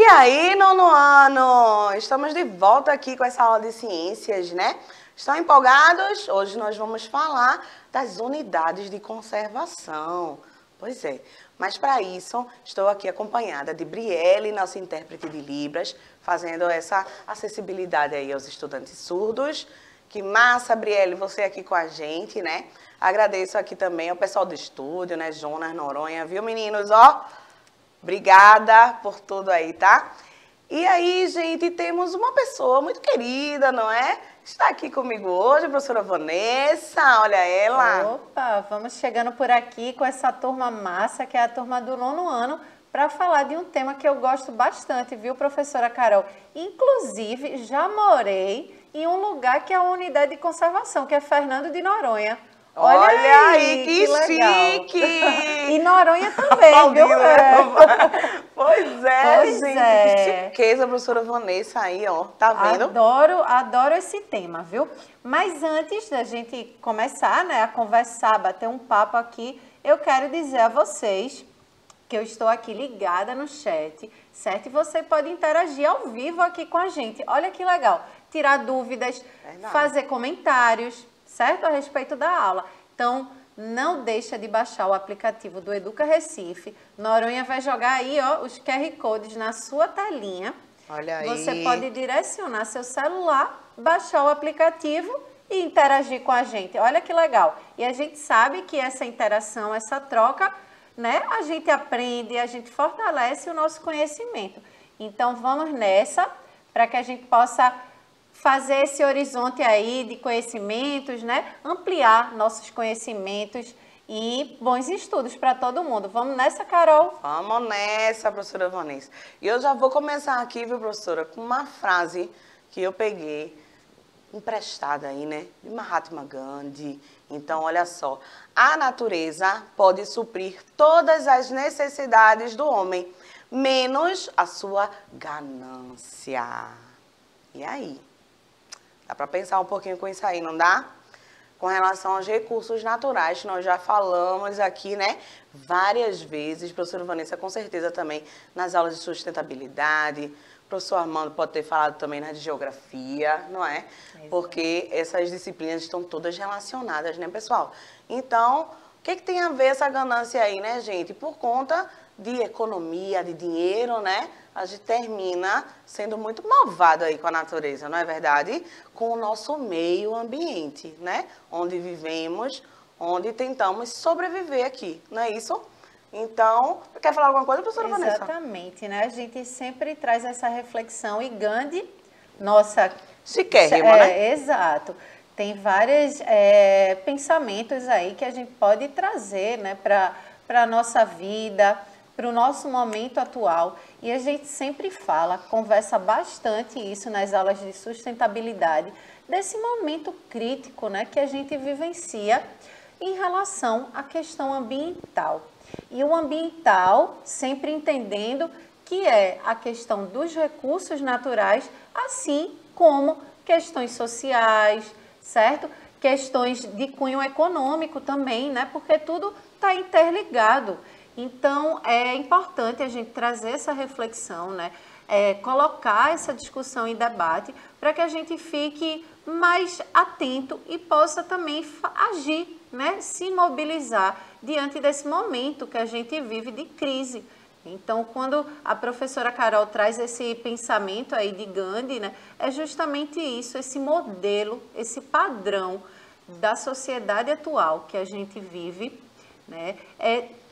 aí, nono ano? Estamos de volta aqui com essa aula de ciências, né? Estão empolgados? Hoje nós vamos falar das unidades de conservação. Pois é, mas para isso estou aqui acompanhada de Brielle, nossa intérprete de Libras, fazendo essa acessibilidade aí aos estudantes surdos. Que massa, Brielle, você aqui com a gente, né? Agradeço aqui também ao pessoal do estúdio, né? Jonas, Noronha, viu, meninos? Ó, obrigada por tudo aí, tá? E aí, gente, temos uma pessoa muito querida, não é? Está aqui comigo hoje, a professora Vanessa, olha ela. Opa, vamos chegando por aqui com essa turma massa, que é a turma do nono ano, para falar de um tema que eu gosto bastante, viu, professora Carol? Inclusive, já morei em um lugar que é a unidade de conservação, que é Fernando de Noronha. Olha aí, que legal. Chique! E Noronha também, viu? Pois é, Pois gente, é. que chiqueza, a professora Vanessa aí, ó, tá vendo? Adoro esse tema, viu? Mas antes da gente começar, né, a conversar, bater um papo aqui, eu quero dizer a vocês que eu estou aqui ligada no chat, certo? E você pode interagir ao vivo aqui com a gente. Olha que legal. Tirar dúvidas, fazer comentários, certo? A respeito da aula. Então, não deixa de baixar o aplicativo do Educa Recife. Noronha vai jogar aí, ó, os QR Codes na sua telinha. Olha aí. Você pode direcionar seu celular, baixar o aplicativo e interagir com a gente. Olha que legal. E a gente sabe que essa interação, essa troca, né, a gente aprende, a gente fortalece o nosso conhecimento. Então, vamos nessa, para que a gente possa fazer esse horizonte aí de conhecimentos, né? Ampliar nossos conhecimentos e bons estudos para todo mundo. Vamos nessa, Carol? Vamos nessa, professora Vanessa. E eu já vou começar aqui, viu, professora, com uma frase que eu peguei, emprestada aí, né? De Mahatma Gandhi. Então, olha só. A natureza pode suprir todas as necessidades do homem, menos a sua ganância. E aí? Dá para pensar um pouquinho com isso aí, não dá? Com relação aos recursos naturais, nós já falamos aqui, né, várias vezes, professora Vanessa, com certeza também, nas aulas de sustentabilidade, o professor Armando pode ter falado também na de geografia, não é? Porque essas disciplinas estão todas relacionadas, né, pessoal? Então, o que tem a ver essa ganância aí, né, gente? Por conta de economia, de dinheiro, né? A gente termina sendo muito malvado aí com a natureza, não é verdade? Com o nosso meio ambiente, né? Onde vivemos, onde tentamos sobreviver aqui, não é isso? Então, quer falar alguma coisa, professora Vanessa? Exatamente, né? A gente sempre traz essa reflexão e Gandhi, nossa... Chiquérrima, né? Exato. Tem vários pensamentos aí que a gente pode trazer, né, para a nossa vida, para o nosso momento atual. E a gente sempre fala, conversa bastante isso nas aulas de sustentabilidade, desse momento crítico, né, que a gente vivencia em relação à questão ambiental. E o ambiental, sempre entendendo que é a questão dos recursos naturais, assim como questões sociais, certo? Questões de cunho econômico também, né? Porque tudo está interligado. Então, é importante a gente trazer essa reflexão, né? Colocar essa discussão em debate para que a gente fique mais atento e possa também agir, né? Se mobilizar diante desse momento que a gente vive de crise. Então, quando a professora Carol traz esse pensamento aí de Gandhi, né? É justamente isso, esse modelo, esse padrão da sociedade atual que a gente vive, né?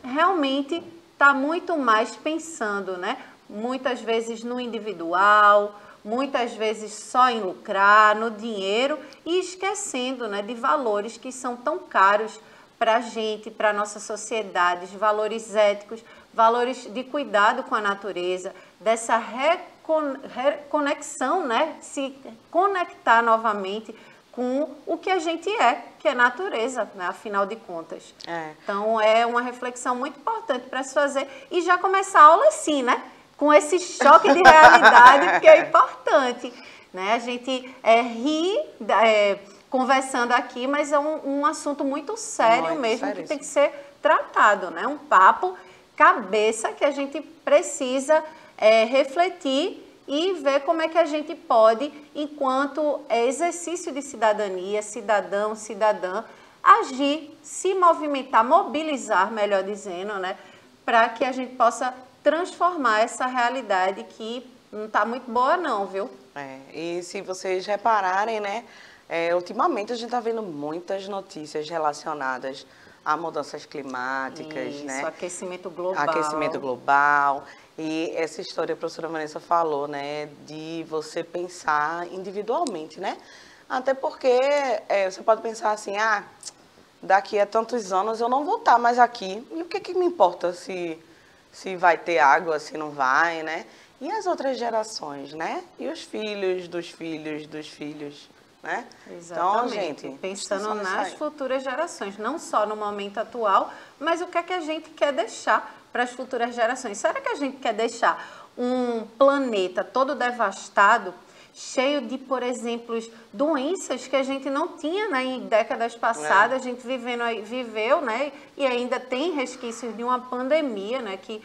Realmente está muito mais pensando, né? Muitas vezes no individual, muitas vezes só em lucrar, no dinheiro e esquecendo, né, de valores que são tão caros para a gente, para a nossa sociedade, valores éticos, valores de cuidado com a natureza, dessa reconexão, né? Se conectar novamente com o que a gente que é natureza, né? Afinal de contas. Então, é uma reflexão muito importante para se fazer e já começar a aula assim, né? Com esse choque de realidade, porque é importante, né? A gente ri conversando aqui, mas é um assunto muito sério mesmo, que tem que ser tratado, né? Um papo cabeça que a gente precisa refletir e ver como é que a gente pode, enquanto exercício de cidadania, cidadão, cidadã, agir, se movimentar, mobilizar, melhor dizendo, né, para que a gente possa transformar essa realidade que não está muito boa não, viu? E se vocês repararem, né, ultimamente a gente está vendo muitas notícias relacionadas a mudanças climáticas, Isso, né? aquecimento global. Aquecimento global. E essa história a professora Vanessa falou, né, de você pensar individualmente, né? Até porque você pode pensar assim, daqui a tantos anos eu não vou estar mais aqui. E o que me importa se vai ter água, se não vai, né? E as outras gerações, né? E os filhos dos filhos dos filhos, né? Exatamente. Então, gente, pensando nas futuras gerações, não só no momento atual, mas o que é que a gente quer deixar para as futuras gerações. Será que a gente quer deixar um planeta todo devastado, cheio de, por exemplo, doenças que a gente não tinha, né, em décadas passadas, a gente viveu, né, e ainda tem resquícios de uma pandemia, né, que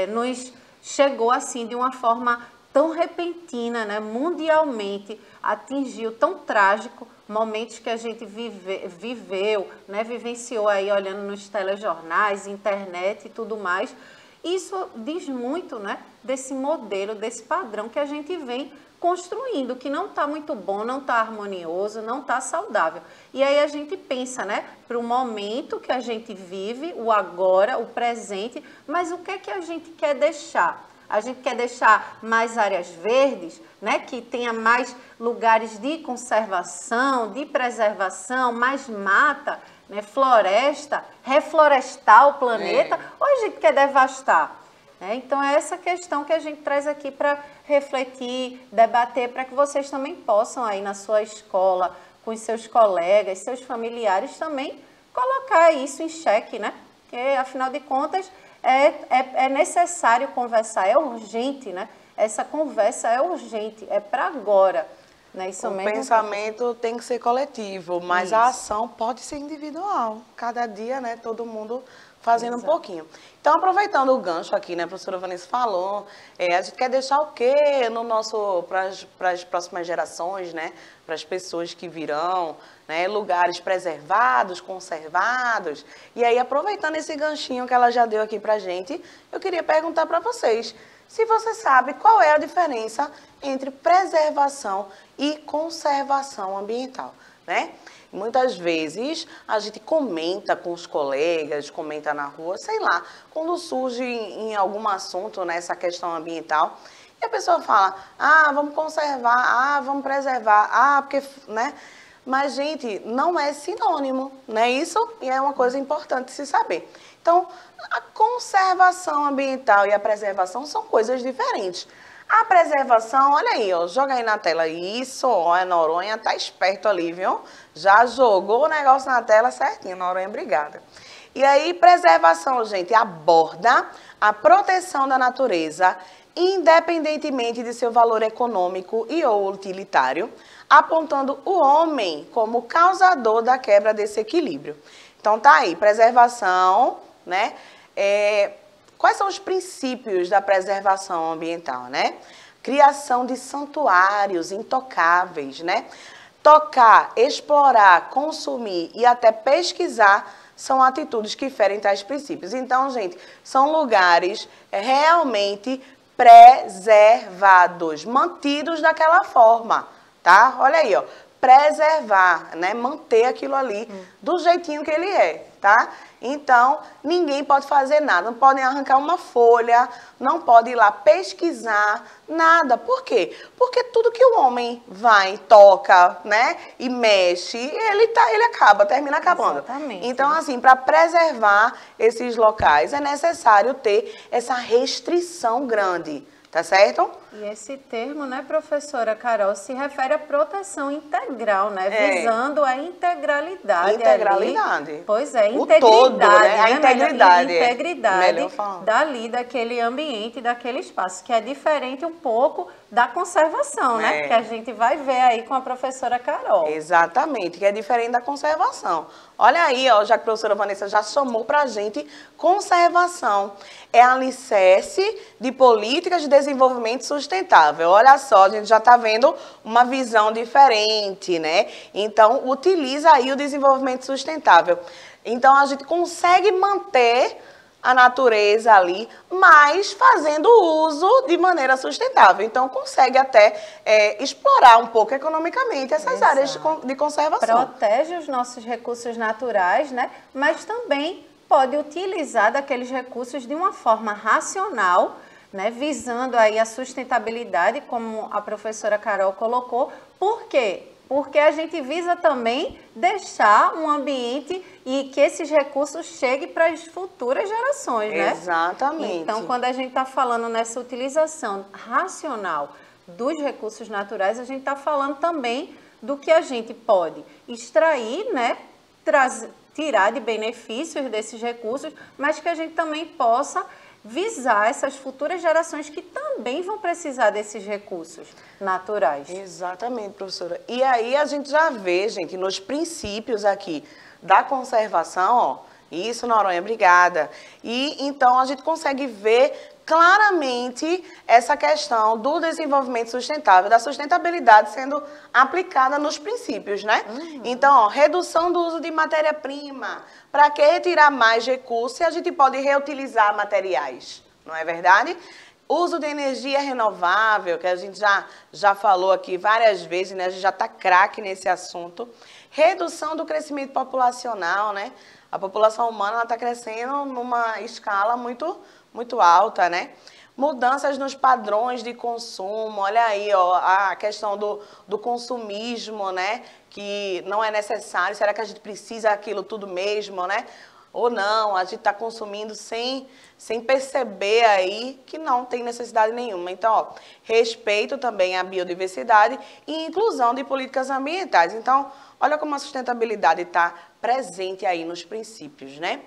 nos chegou assim de uma forma tão repentina, né, mundialmente, atingiu, tão trágico, momentos que a gente viveu, né, vivenciou aí olhando nos telejornais, internet e tudo mais. Isso diz muito, né, desse modelo, desse padrão que a gente vem construindo, que não está muito bom, não está harmonioso, não está saudável. E aí a gente pensa, né, para o momento que a gente vive, o agora, o presente, mas o que é que a gente quer deixar? A gente quer deixar mais áreas verdes, né, que tenha mais lugares de conservação, de preservação, mais mata, né, floresta, reflorestar o planeta, ou a gente quer devastar? Então é essa questão que a gente traz aqui para refletir, debater, para que vocês também possam aí na sua escola, com os seus colegas, seus familiares também, colocar isso em xeque, né? Porque afinal de contas é necessário conversar, é urgente, né? Essa conversa é urgente, é para agora. Né? Isso mesmo. O pensamento tem que ser coletivo, mas a ação pode ser individual. Cada dia, né, todo mundo fazendo um pouquinho. Então, aproveitando o gancho aqui, né, a professora Vanessa falou, a gente quer deixar o quê no nosso, para as próximas gerações, né, para as pessoas que virão, né, lugares preservados, conservados. E aí, aproveitando esse ganchinho que ela já deu aqui pra gente, eu queria perguntar para vocês, se você sabe qual é a diferença entre preservação e conservação ambiental, né? Muitas vezes a gente comenta com os colegas, comenta na rua, sei lá, quando surge em algum assunto, né, essa questão ambiental, e a pessoa fala, vamos conservar, vamos preservar, porque, né? Mas, gente, não é sinônimo, não é isso? E é uma coisa importante se saber. Então, a conservação ambiental e a preservação são coisas diferentes. A preservação, olha aí, ó, joga aí na tela. Isso, ó, a Noronha tá esperto ali, viu? Já jogou o negócio na tela certinho, Noronha, obrigada. E aí, preservação, gente, aborda a proteção da natureza, independentemente de seu valor econômico e ou utilitário, apontando o homem como causador da quebra desse equilíbrio. Então, tá aí, preservação, né? Quais são os princípios da preservação ambiental, né? Criação de santuários intocáveis, né? Tocar, explorar, consumir e até pesquisar são atitudes que ferem tais princípios. Então, gente, são lugares realmente preservados, mantidos daquela forma, tá? Olha aí, ó, preservar, né? Manter aquilo ali do jeitinho que ele é, tá? Então, ninguém pode fazer nada, não podem arrancar uma folha, não pode ir lá pesquisar, nada. Por quê? Porque tudo que o homem vai, toca, né, e mexe, ele termina acabando. Exatamente. Então, assim, para preservar esses locais, é necessário ter essa restrição grande, tá certo? E esse termo, né, professora Carol, se refere à proteção integral, né? Visando a integralidade. Integralidade. Ali. Pois é, o integridade. todo, né? A integridade. Integridade dali, daquele ambiente, daquele espaço, que é diferente um pouco da conservação, né? Que a gente vai ver aí com a professora Carol. Exatamente, que é diferente da conservação. Olha aí, ó, já que a professora Vanessa já chamou para a gente, conservação é alicerce de políticas de desenvolvimento sustentável. Olha só, a gente já está vendo uma visão diferente, né? Então, utiliza aí o desenvolvimento sustentável. Então, a gente consegue manter a natureza ali, mas fazendo uso de maneira sustentável. Então, consegue até explorar um pouco economicamente essas áreas de conservação. Protege os nossos recursos naturais, né? Mas também pode utilizar daqueles recursos de uma forma racional, né? Visando aí a sustentabilidade, como a professora Carol colocou. Por quê? Porque a gente visa também deixar um ambiente e que esses recursos cheguem para as futuras gerações, né? Exatamente. Então, quando a gente está falando nessa utilização racional dos recursos naturais, a gente está falando também do que a gente pode extrair, né? Tirar de benefícios desses recursos, mas que a gente também possa visar essas futuras gerações que também vão precisar desses recursos naturais. Exatamente, professora. E aí a gente já vê, gente, nos princípios aqui da conservação, ó, isso, Noronha, obrigada. E então a gente consegue ver claramente essa questão do desenvolvimento sustentável, da sustentabilidade sendo aplicada nos princípios, né? Então, ó, redução do uso de matéria-prima. Para que retirar mais recursos se a gente pode reutilizar materiais, não é verdade? Uso de energia renovável, que a gente já falou aqui várias vezes, né? A gente já está craque nesse assunto. Redução do crescimento populacional, né? A população humana está crescendo numa escala muito alta, né? Mudanças nos padrões de consumo, olha aí, ó, a questão do consumismo, né? Que não é necessário, será que a gente precisa daquilo tudo mesmo, né? Ou não, a gente está consumindo sem perceber aí que não tem necessidade nenhuma. Então, ó, respeito também à biodiversidade e inclusão de políticas ambientais. Então, olha como a sustentabilidade está presente aí nos princípios, né?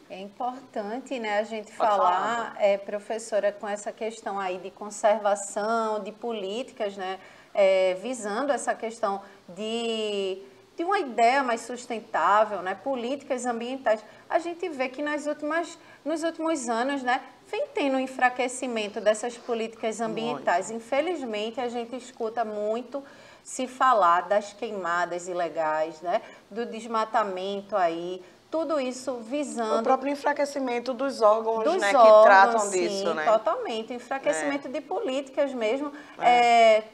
É importante, né, a gente falar, professora, com essa questão aí de conservação, de políticas, né, visando essa questão de uma ideia mais sustentável, né, políticas ambientais. A gente vê que nos últimos anos, né, vem tendo um enfraquecimento dessas políticas ambientais. Muito. Infelizmente, a gente escuta muito se falar das queimadas ilegais, né, do desmatamento aí, tudo isso visando... O próprio enfraquecimento dos órgãos, né, que tratam disso, né? Totalmente. Enfraquecimento de políticas mesmo,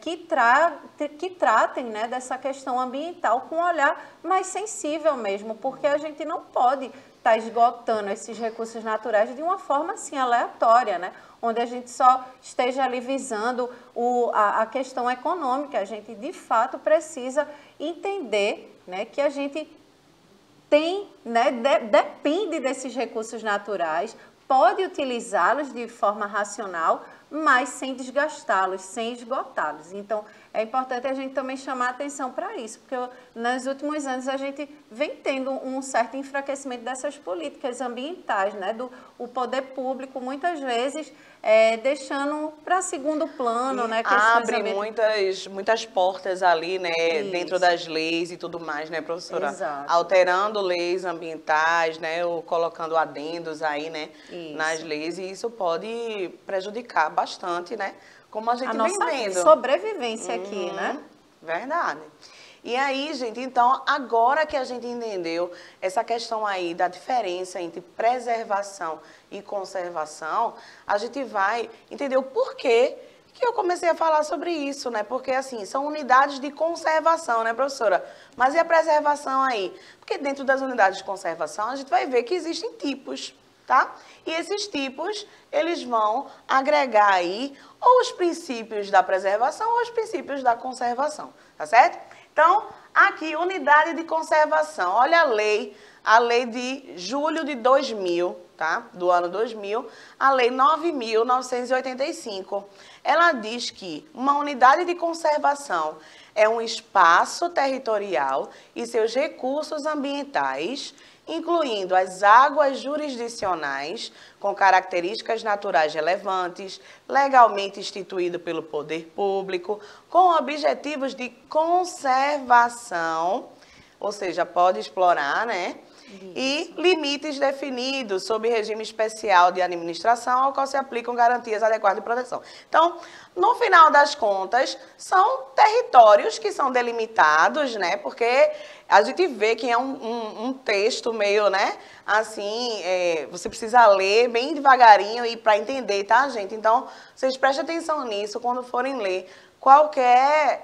que tratem, né, dessa questão ambiental com um olhar mais sensível mesmo, porque a gente não pode estar esgotando esses recursos naturais de uma forma assim aleatória, né? Onde a gente só esteja ali visando a questão econômica. A gente, de fato, precisa entender, né, que a gente tem, né, depende desses recursos naturais, pode utilizá-los de forma racional, mas sem desgastá-los, sem esgotá-los. Então, é importante a gente também chamar a atenção para isso, porque nos últimos anos a gente vem tendo um certo enfraquecimento dessas políticas ambientais, né? O poder público, muitas vezes, deixando para segundo plano, né? Abre muitas portas ali, né? Isso. Dentro das leis e tudo mais, né, professora? Exato. Alterando leis ambientais, né? Ou colocando adendos aí, né? Isso. Nas leis, e isso pode prejudicar bastante, né? Como a gente vem vendo. Sobrevivência aqui, né? Verdade. E aí, gente, então, agora que a gente entendeu essa questão aí da diferença entre preservação e conservação, a gente vai entender o porquê que eu comecei a falar sobre isso, né? Porque, assim, são unidades de conservação, né, professora? Mas e a preservação aí? Porque dentro das unidades de conservação, a gente vai ver que existem tipos, tá? E esses tipos, eles vão agregar aí ou os princípios da preservação ou os princípios da conservação, tá certo? Então, aqui, unidade de conservação. Olha a lei a lei de julho de 2000, tá? Do ano 2000, a lei 9.985. Ela diz que uma unidade de conservação é um espaço territorial e seus recursos ambientais, incluindo as águas jurisdicionais com características naturais relevantes, legalmente instituído pelo poder público, com objetivos de conservação, ou seja, pode explorar, né? E limites definidos sob regime especial de administração ao qual se aplicam garantias adequadas de proteção. Então, no final das contas, são territórios que são delimitados, né? Porque a gente vê que é um texto meio, né? Assim, você precisa ler bem devagarinho e para entender, tá, gente? Então, vocês prestem atenção nisso quando forem ler qualquer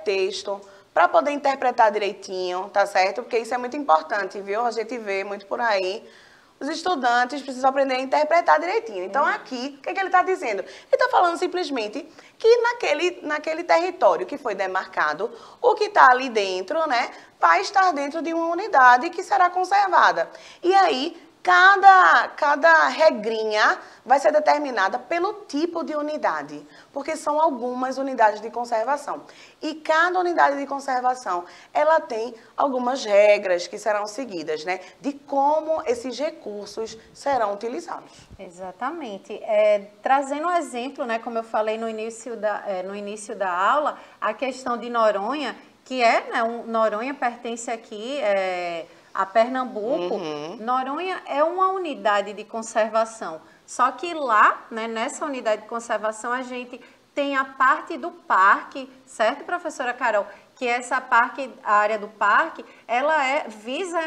texto, para poder interpretar direitinho, tá certo? Porque isso é muito importante, viu? A gente vê muito por aí. Os estudantes precisam aprender a interpretar direitinho. Então, aqui, o que ele está dizendo? Ele está falando simplesmente que naquele território que foi demarcado, o que está ali dentro, né, vai estar dentro de uma unidade que será conservada. E aí, cada regrinha vai ser determinada pelo tipo de unidade, porque são algumas unidades de conservação. E cada unidade de conservação, ela tem algumas regras que serão seguidas, né, de como esses recursos serão utilizados. Exatamente. Trazendo um exemplo, né, como eu falei no início da aula, a questão de Noronha, que né, Noronha pertence aqui a Pernambuco. Noronha é uma unidade de conservação. Só que lá, né, nessa unidade de conservação, a gente tem a parte do parque, certo, professora Carol? Que essa a área do parque, ela visa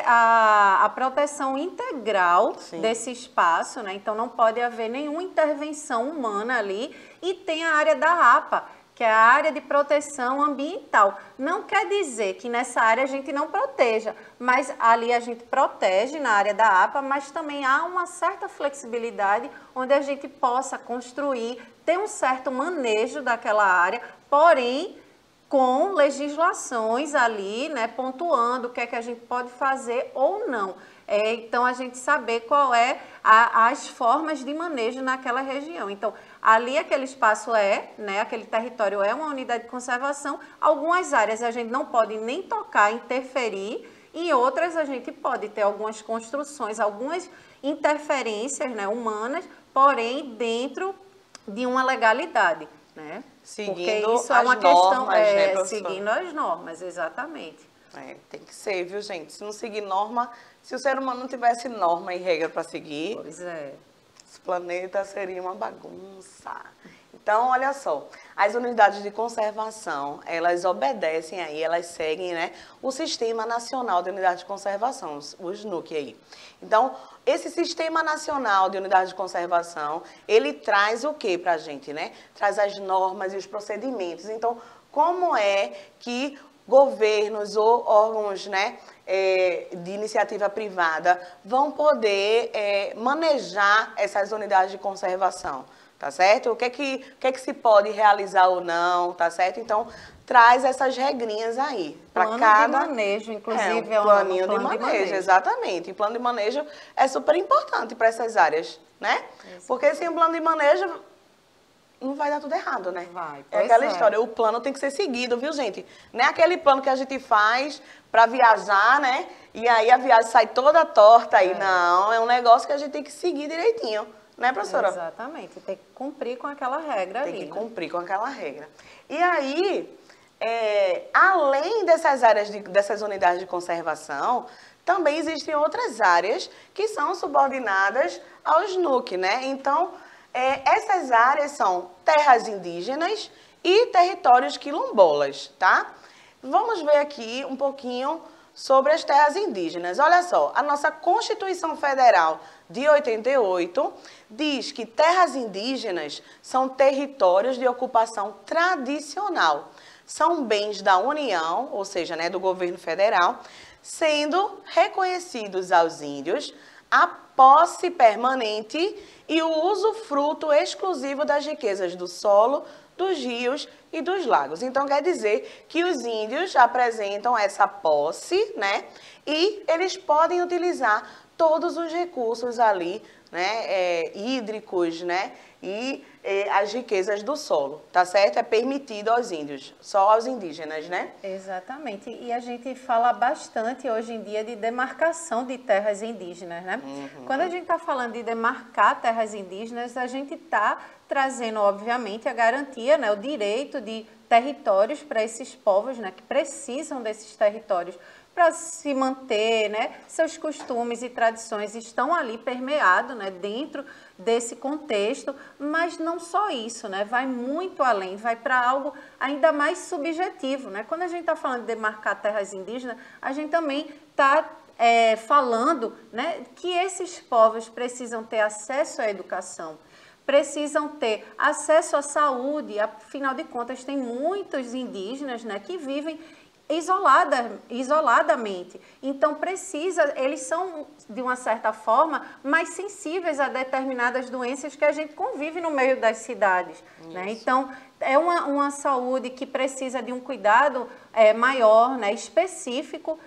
a proteção integral desse espaço, né? Então não pode haver nenhuma intervenção humana ali. E tem a área da APA, que é a área de proteção ambiental. Não quer dizer que nessa área a gente não proteja, mas ali a gente protege na área da APA, mas também há uma certa flexibilidade onde a gente possa construir, ter um certo manejo daquela área, porém com legislações ali, né, pontuando o que é que a gente pode fazer ou não. Então, a gente saber qual as formas de manejo naquela região. Então, ali aquele espaço né, aquele território é uma unidade de conservação. Algumas áreas a gente não pode nem tocar, interferir, e outras a gente pode ter algumas construções, algumas interferências, né, humanas, porém dentro de uma legalidade, né? Seguindo isso é uma questão, né, seguindo as normas, exatamente. Tem que ser, viu, gente? Se não seguir norma, se o ser humano não tivesse norma e regra para seguir, pois é, esse planeta seria uma bagunça. Então, olha só, as unidades de conservação, elas obedecem aí, elas seguem, né, o Sistema Nacional de Unidades de Conservação, o SNUC aí. Então, esse Sistema Nacional de Unidades de Conservação, ele traz o que para a gente, né? Traz as normas e os procedimentos. Então, como é que governos ou órgãos, né, de iniciativa privada vão poder manejar essas unidades de conservação, tá certo? O que é que se pode realizar ou não, tá certo? Então, traz essas regrinhas aí. Plano de manejo, inclusive. Planinho de manejo, exatamente. E plano de manejo é super importante para essas áreas, né? Isso. Porque sem o plano de manejo, não vai dar tudo errado, né? É aquela história, o plano tem que ser seguido, viu, gente? Não é aquele plano que a gente faz para viajar, né? E aí a viagem sai toda torta aí. Não, é um negócio que a gente tem que seguir direitinho. Né, professora? Exatamente, tem que cumprir com aquela regra ali. Tem que cumprir com aquela regra. E aí, além dessas áreas, dessas unidades de conservação, também existem outras áreas que são subordinadas ao SNUC, né? Então, essas áreas são terras indígenas e territórios quilombolas, tá? Vamos ver aqui um pouquinho sobre as terras indígenas. Olha só, a nossa Constituição Federal de 88 diz que terras indígenas são territórios de ocupação tradicional, são bens da União, ou seja, né, do governo federal, sendo reconhecidos aos índios a posse permanente e o usufruto exclusivo das riquezas do solo, dos rios e dos lagos. Então, quer dizer que os índios apresentam essa posse, né? E eles podem utilizar todos os recursos ali, né? Hídricos, né? E as riquezas do solo, tá certo? É permitido aos índios, só aos indígenas, né? Exatamente. E a gente fala bastante hoje em dia de demarcação de terras indígenas, né? Quando a gente está falando de demarcar terras indígenas, a gente está trazendo, obviamente, a garantia, né, o direito de territórios para esses povos, né, que precisam desses territórios para se manter, né, seus costumes e tradições estão ali permeados, né, dentro desse contexto, mas não só isso, né, vai muito além, vai para algo ainda mais subjetivo, né. Quando a gente está falando de demarcar terras indígenas, a gente também está falando, né, que esses povos precisam ter acesso à educação, precisam ter acesso à saúde. Afinal de contas, tem muitos indígenas, né, que vivem isoladamente. Então, eles são, de uma certa forma, mais sensíveis a determinadas doenças que a gente convive no meio das cidades, né? Então, é uma saúde que precisa de um cuidado maior, né, específico.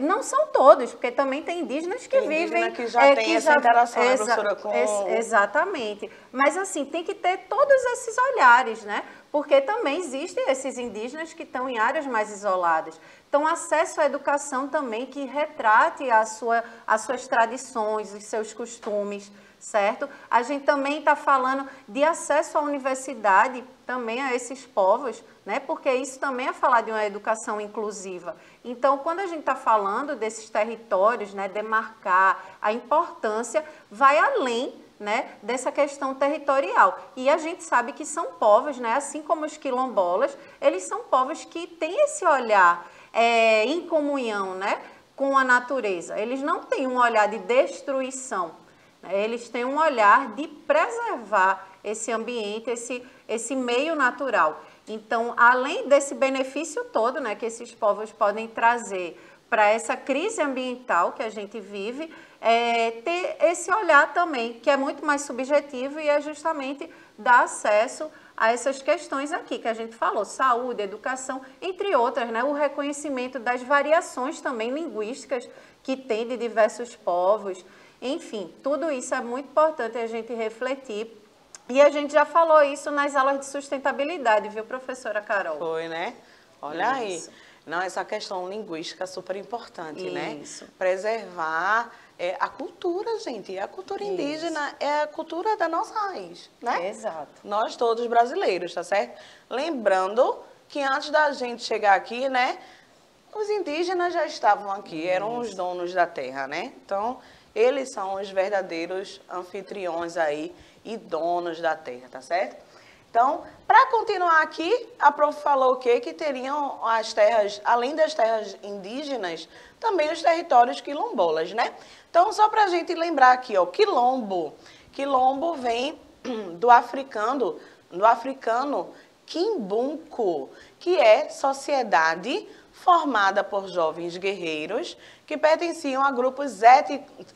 Não são todos, porque também tem indígenas que vivem... que já tem essa interação, né, professora, com... Exatamente. Mas, assim, tem que ter todos esses olhares, né? Porque também existem esses indígenas que estão em áreas mais isoladas. Então, acesso à educação também que retrate as suas tradições, os seus costumes, certo? A gente também está falando de acesso à universidade também a esses povos, né? Porque isso também é falar de uma educação inclusiva. Então, quando a gente está falando desses territórios, né, demarcar, a importância vai além, né, dessa questão territorial. E a gente sabe que são povos, né, assim como os quilombolas, eles são povos que têm esse olhar em comunhão, né, com a natureza. Eles não têm um olhar de destruição, né, eles têm um olhar de preservar esse ambiente, esse meio natural. Então, além desse benefício todo, né, que esses povos podem trazer para essa crise ambiental que a gente vive, ter esse olhar também, que é muito mais subjetivo e é justamente dar acesso a essas questões aqui que a gente falou, saúde, educação, entre outras, né? O reconhecimento das variações também linguísticas que tem de diversos povos, enfim, tudo isso é muito importante a gente refletir. E a gente já falou isso nas aulas de sustentabilidade, viu, professora Carol? Foi, né? Olha aí. Não, essa questão linguística é super importante, né? Preservar a cultura, gente. A cultura indígena é a cultura da nossa raiz, né? Exato. Nós todos brasileiros, tá certo? Lembrando que antes da gente chegar aqui, né? Os indígenas já estavam aqui, eram os donos da terra, né? Então, eles são os verdadeiros anfitriões aí e donos da terra, tá certo? Então, para continuar aqui, a prof falou o quê? Que teriam as terras, além das terras indígenas, também os territórios quilombolas, né? Então, só para a gente lembrar aqui, ó, quilombo. Quilombo vem do africano quimbunco, que é sociedade formada por jovens guerreiros que pertenciam a grupos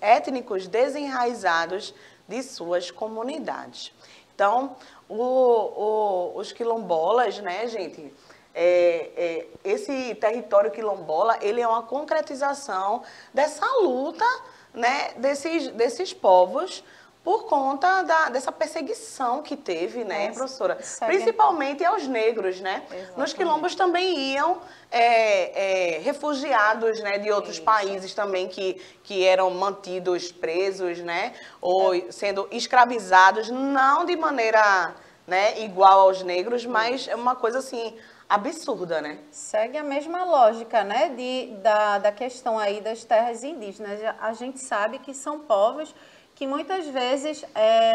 étnicos desenraizados de suas comunidades. Então, os quilombolas, né, gente, esse território quilombola, ele é uma concretização dessa luta, né, desses povos por conta dessa perseguição que teve, né, professora? Principalmente aos negros, né? Exatamente. Nos quilombos também iam refugiados, né, de outros países também que eram mantidos presos, né, ou sendo escravizados, não de maneira, né, igual aos negros, mas é uma coisa assim absurda, né? Segue a mesma lógica, né, da questão aí das terras indígenas. A gente sabe que são povos que muitas vezes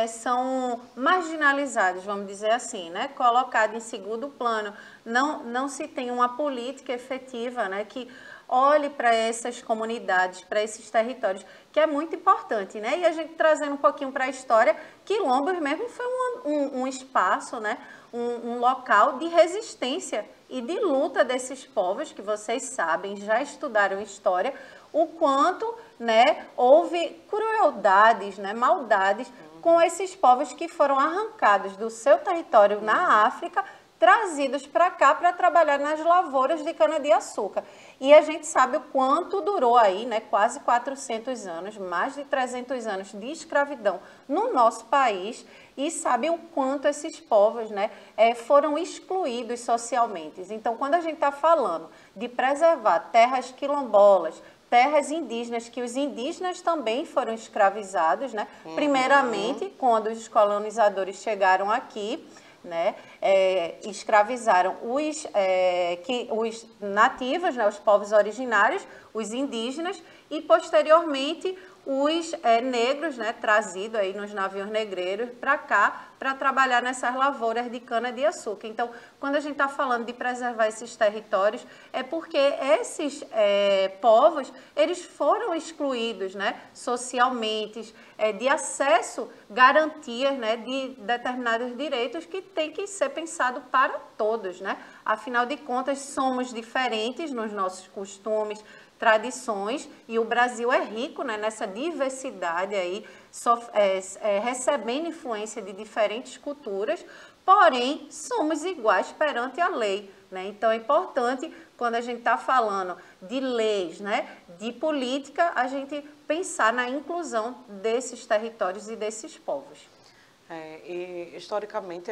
são marginalizados, vamos dizer assim, né? Colocados em segundo plano. Não se tem uma política efetiva, né, que olhe para essas comunidades, para esses territórios, que é muito importante, né? E a gente trazendo um pouquinho para a história, Quilombos mesmo foi um espaço, né, um local de resistência e de luta desses povos, que vocês sabem, já estudaram história, o quanto, né, houve crueldades, né, maldades com esses povos que foram arrancados do seu território na África, trazidos para cá para trabalhar nas lavouras de cana-de-açúcar. E a gente sabe o quanto durou aí, né, quase 400 anos, mais de 300 anos de escravidão no nosso país, e sabe o quanto esses povos, né, foram excluídos socialmente. Então, quando a gente está falando de preservar terras quilombolas, terras indígenas, que os indígenas também foram escravizados, né, primeiramente quando os colonizadores chegaram aqui, né, escravizaram os nativos, né, os povos originários, os indígenas, e posteriormente os negros, né, trazidos aí nos navios negreiros para cá, para trabalhar nessas lavouras de cana-de-açúcar. Então, quando a gente está falando de preservar esses territórios, é porque esses povos, eles foram excluídos, né, socialmente, de acesso, garantias, né, de determinados direitos que tem que ser pensado para todos, né? Afinal de contas, somos diferentes nos nossos costumes, tradições, e o Brasil é rico, né, nessa diversidade aí, recebendo influência de diferentes culturas, porém somos iguais perante a lei, né? Então é importante, quando a gente está falando de leis, né, de política, a gente pensar na inclusão desses territórios e desses povos. E historicamente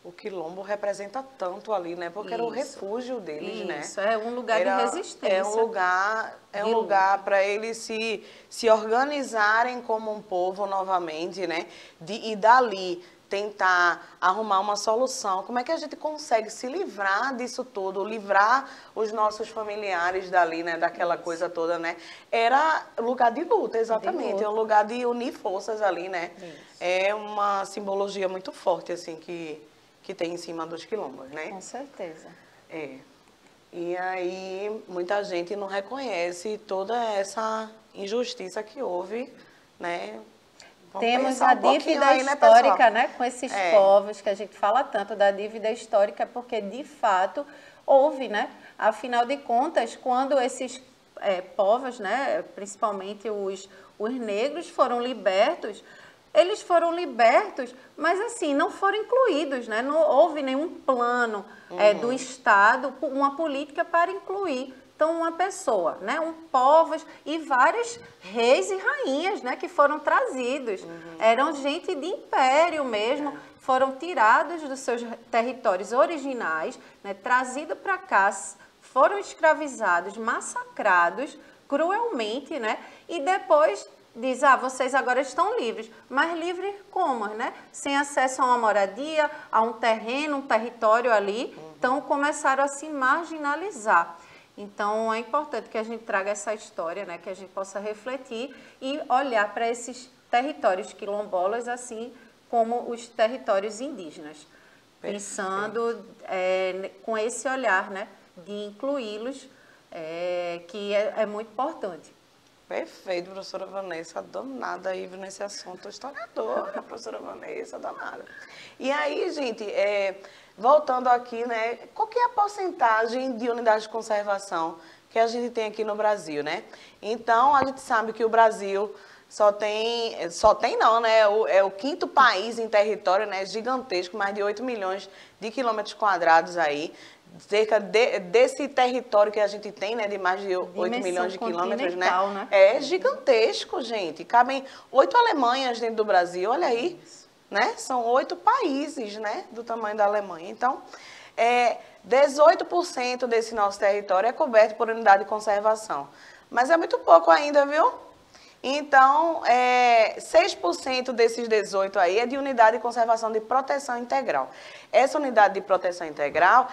o quilombo representa tanto ali, né? Porque era o refúgio deles, né? Isso, é um lugar de resistência. É um lugar para eles se organizarem como um povo novamente, né? E dali tentar arrumar uma solução. Como é que a gente consegue se livrar disso tudo, livrar os nossos familiares dali, né? Daquela coisa toda, né? Era lugar de luta, exatamente. É um lugar de unir forças ali, né? Isso. É uma simbologia muito forte, assim, que tem em cima dos quilombos, né? Com certeza. E aí, muita gente não reconhece toda essa injustiça que houve, né? Temos a dívida histórica, né, com esses povos, que a gente fala tanto da dívida histórica, porque, de fato, houve, né? Afinal de contas, quando esses povos, né, principalmente os negros, foram libertos, eles foram libertos, mas assim, não foram incluídos, né? Não houve nenhum plano do Estado, uma política para incluir. Então, uma pessoa, né? Povos e vários reis e rainhas, né? Que foram trazidos. Eram gente de império mesmo, foram tirados dos seus territórios originais, né? Trazidos para cá, foram escravizados, massacrados cruelmente, né? E depois diz, vocês agora estão livres. Mas livres como, né? Sem acesso a uma moradia, a um terreno, um território ali. Então, começaram a se marginalizar. Então, é importante que a gente traga essa história, né? Que a gente possa refletir e olhar para esses territórios quilombolas, assim como os territórios indígenas. Pensando com esse olhar, né? De incluí-los, que é muito importante. Perfeito, professora Vanessa, danada aí nesse assunto, historiadora, professora Vanessa, danada. E aí, gente, voltando aqui, né, qual que é a porcentagem de unidade de conservação que a gente tem aqui no Brasil, né? Então, a gente sabe que o Brasil só tem não, né, é o quinto país em território, né, gigantesco, mais de 8 milhões de quilômetros quadrados aí. Cerca desse território que a gente tem, né, de mais de 8 milhões de quilômetros, né? É gigantesco, gente. Cabem 8 Alemanhas dentro do Brasil, olha aí, né? São 8 países, né, do tamanho da Alemanha. Então, 18% desse nosso território é coberto por unidade de conservação. Mas é muito pouco ainda, viu? Então, 6% desses 18 aí é de unidade de conservação de proteção integral. Essa unidade de proteção integral,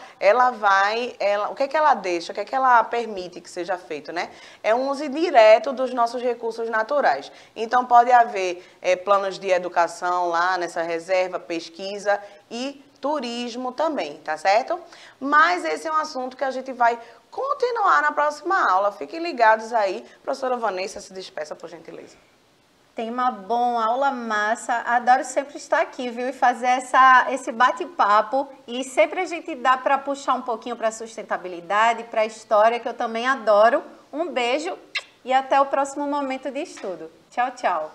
o que é que ela deixa, o que é que ela permite que seja feito, né? É um uso direto dos nossos recursos naturais. Então, pode haver planos de educação lá nessa reserva, pesquisa e turismo também, tá certo? Mas esse é um assunto que a gente vai continuar na próxima aula. Fiquem ligados aí. Professora Vanessa, se despeça, por gentileza. Tema bom, aula massa. Adoro sempre estar aqui, viu? E fazer esse bate-papo. E sempre a gente dá para puxar um pouquinho para a sustentabilidade, para a história, que eu também adoro. Um beijo e até o próximo momento de estudo. Tchau, tchau.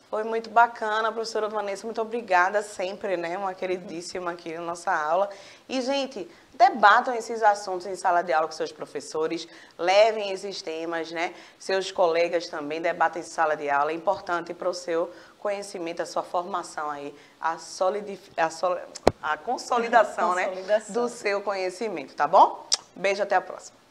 Foi muito bacana, professora Vanessa, muito obrigada sempre, né? Uma queridíssima aqui na nossa aula. E, gente, debatam esses assuntos em sala de aula com seus professores, levem esses temas, né? Seus colegas também debatem em sala de aula. É importante para o seu conhecimento, a sua formação aí, a consolidação, né? Do seu conhecimento, tá bom? Beijo, até a próxima.